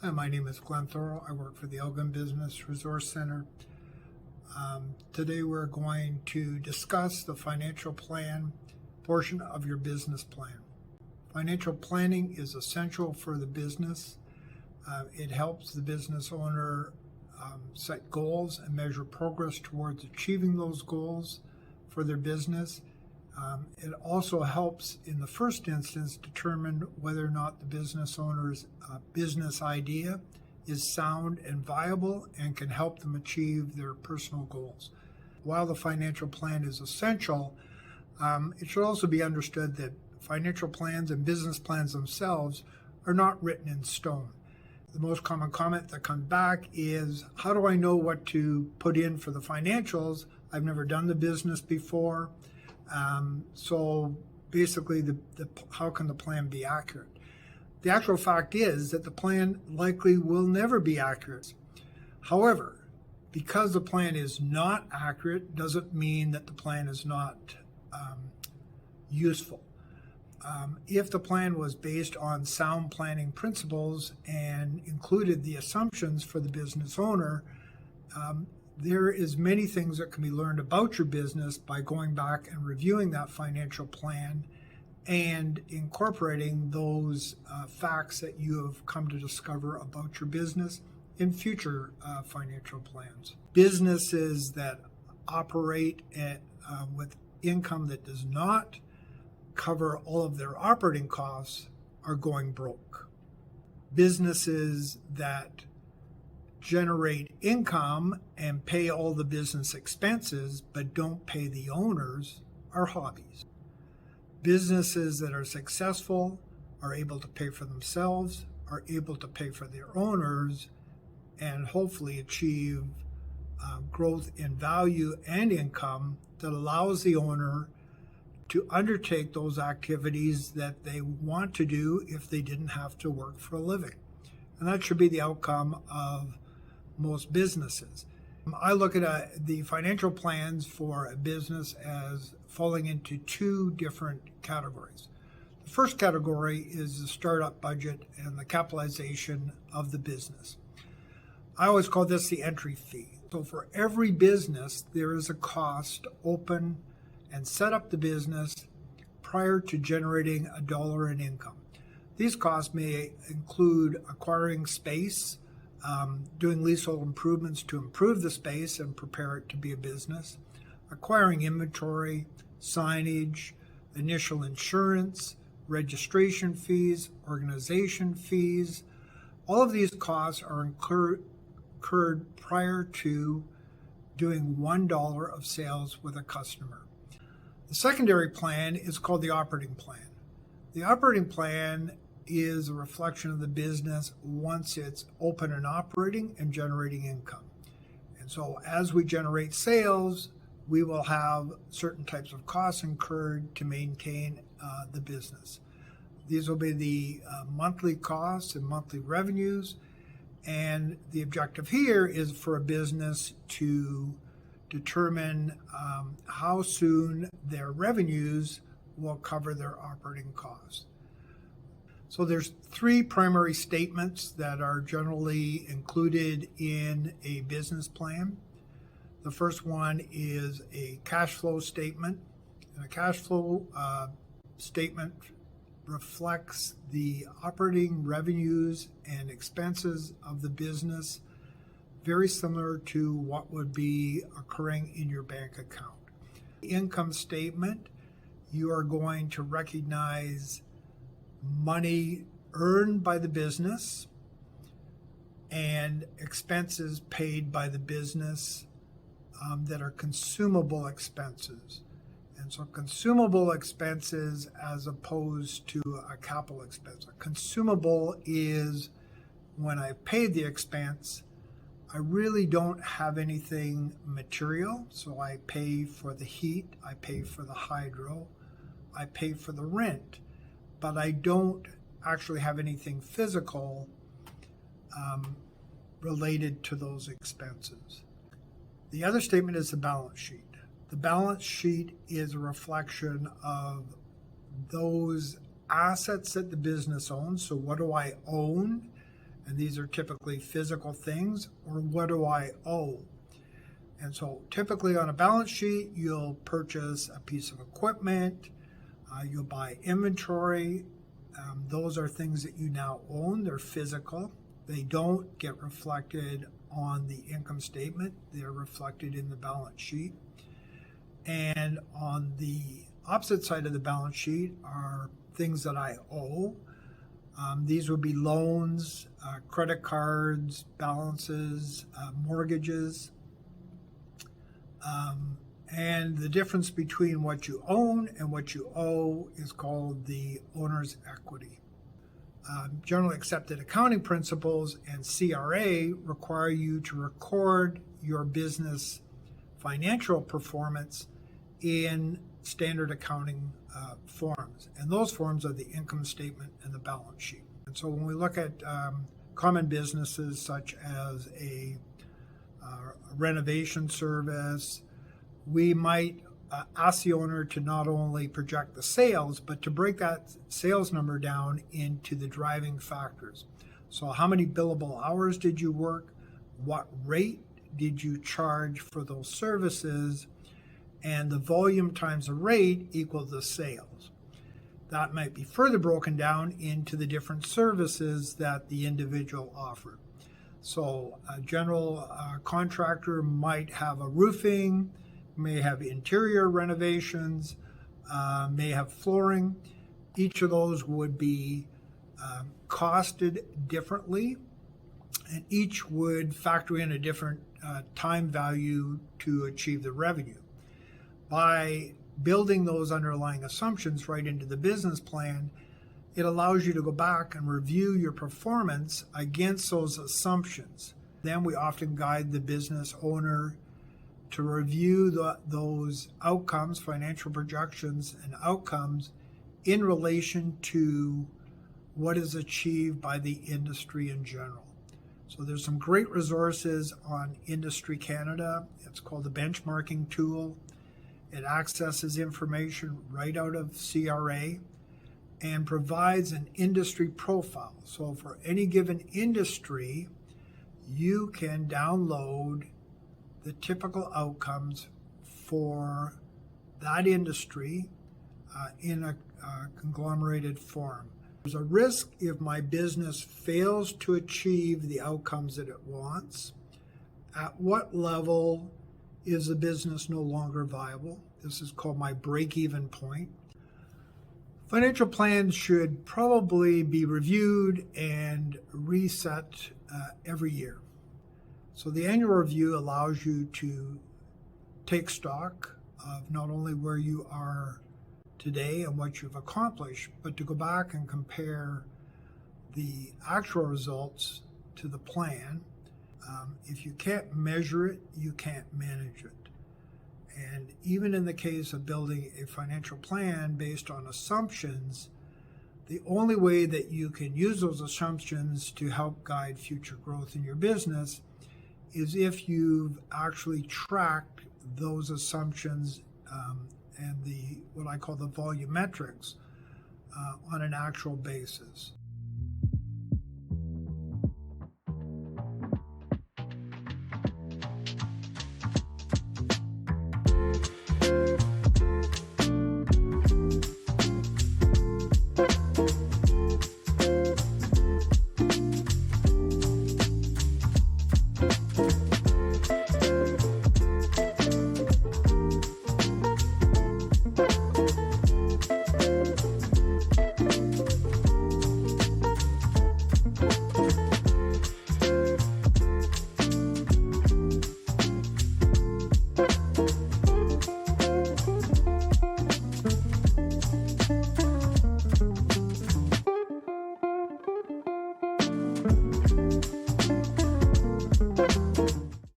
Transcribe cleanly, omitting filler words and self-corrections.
Hi, my name is Glenn Thorel. I work for the Elgin Business Resource Centre. Today we're going to discuss the financial plan portion of your business plan. Financial planning is essential for the business. It helps the business owner set goals and measure progress towards achieving those goals for their business. It also helps, in the first instance, determine whether or not the business owner's business idea is sound and viable and can help them achieve their personal goals. While the financial plan is essential, it should also be understood that financial plans and business plans themselves are not written in stone. The most common comment that comes back is, how do I know what to put in for the financials? I've never done the business before. So basically, how can the plan be accurate? The actual fact is that the plan likely will never be accurate. However, because the plan is not accurate doesn't mean that the plan is not useful. If the plan was based on sound planning principles and included the assumptions for the business owner, there is many things that can be learned about your business by going back and reviewing that financial plan and incorporating those facts that you have come to discover about your business in future financial plans. Businesses that operate with income that does not cover all of their operating costs are going broke. Businesses that generate income and pay all the business expenses but don't pay the owners are hobbies. Businesses that are successful are able to pay for themselves, are able to pay for their owners, and hopefully achieve growth in value and income that allows the owner to undertake those activities that they want to do if they didn't have to work for a living. And that should be the outcome of most businesses. I look at the financial plans for a business as falling into two different categories. The first category is the startup budget and the capitalization of the business. I always call this the entry fee. So for every business, there is a cost to open and set up the business prior to generating $1 in income. These costs may include acquiring space, doing leasehold improvements to improve the space and prepare it to be a business, acquiring inventory, signage, initial insurance, registration fees, organization fees. All of these costs are incurred prior to doing $1 of sales with a customer. The secondary plan is called the operating plan. The operating plan is a reflection of the business once it's open and operating and generating income. And so as we generate sales, we will have certain types of costs incurred to maintain the business. These will be the monthly costs and monthly revenues. And the objective here is for a business to determine how soon their revenues will cover their operating costs. So there's three primary statements that are generally included in a business plan. The first one is a cash flow statement. And a cash flow statement reflects the operating revenues and expenses of the business, very similar to what would be occurring in your bank account. The income statement, you are going to recognize money earned by the business and expenses paid by the business that are consumable expenses. And so consumable expenses as opposed to a capital expense. A consumable is when I paid the expense, I really don't have anything material. So I pay for the heat, I pay for the hydro, I pay for the rent, but I don't actually have anything physical related to those expenses. The other statement is the balance sheet. The balance sheet is a reflection of those assets that the business owns. So what do I own And these are typically physical things, or what do I owe? And so typically on a balance sheet, you'll purchase a piece of equipment, you'll buy inventory. Those are things that you now own. They're physical. They don't get reflected on the income statement. They're reflected in the balance sheet. And on the opposite side of the balance sheet are things that I owe. These would be loans, credit cards, balances, mortgages. And the difference between what you own and what you owe is called the owner's equity. Generally accepted accounting principles and CRA require you to record your business financial performance in standard accounting forms. And those forms are the income statement and the balance sheet. And so when we look at common businesses such as a renovation service, we might ask the owner to not only project the sales, but to break that sales number down into the driving factors. So how many billable hours did you work? What rate did you charge for those services? And the volume times the rate equal the sales. That might be further broken down into the different services that the individual offered. So a general contractor might have a roofing, may have interior renovations, may have flooring. Each of those would be costed differently, and each would factor in a different time value to achieve the revenue. By building those underlying assumptions right into the business plan, it allows you to go back and review your performance against those assumptions. Then we often guide the business owner to review those outcomes, financial projections and outcomes in relation to what is achieved by the industry in general. So there's some great resources on Industry Canada. It's called the benchmarking tool. It accesses information right out of CRA and provides an industry profile. So for any given industry, you can download the typical outcomes for that industry in a conglomerated form. There's a risk if my business fails to achieve the outcomes that it wants. At what level is the business no longer viable? This is called my break-even point. Financial plans should probably be reviewed and reset every year. So the annual review allows you to take stock of not only where you are today and what you've accomplished, but to go back and compare the actual results to the plan. If you can't measure it, you can't manage it. And even in the case of building a financial plan based on assumptions, the only way that you can use those assumptions to help guide future growth in your business is if you've actually tracked those assumptions and what I call the volumetrics on an actual basis.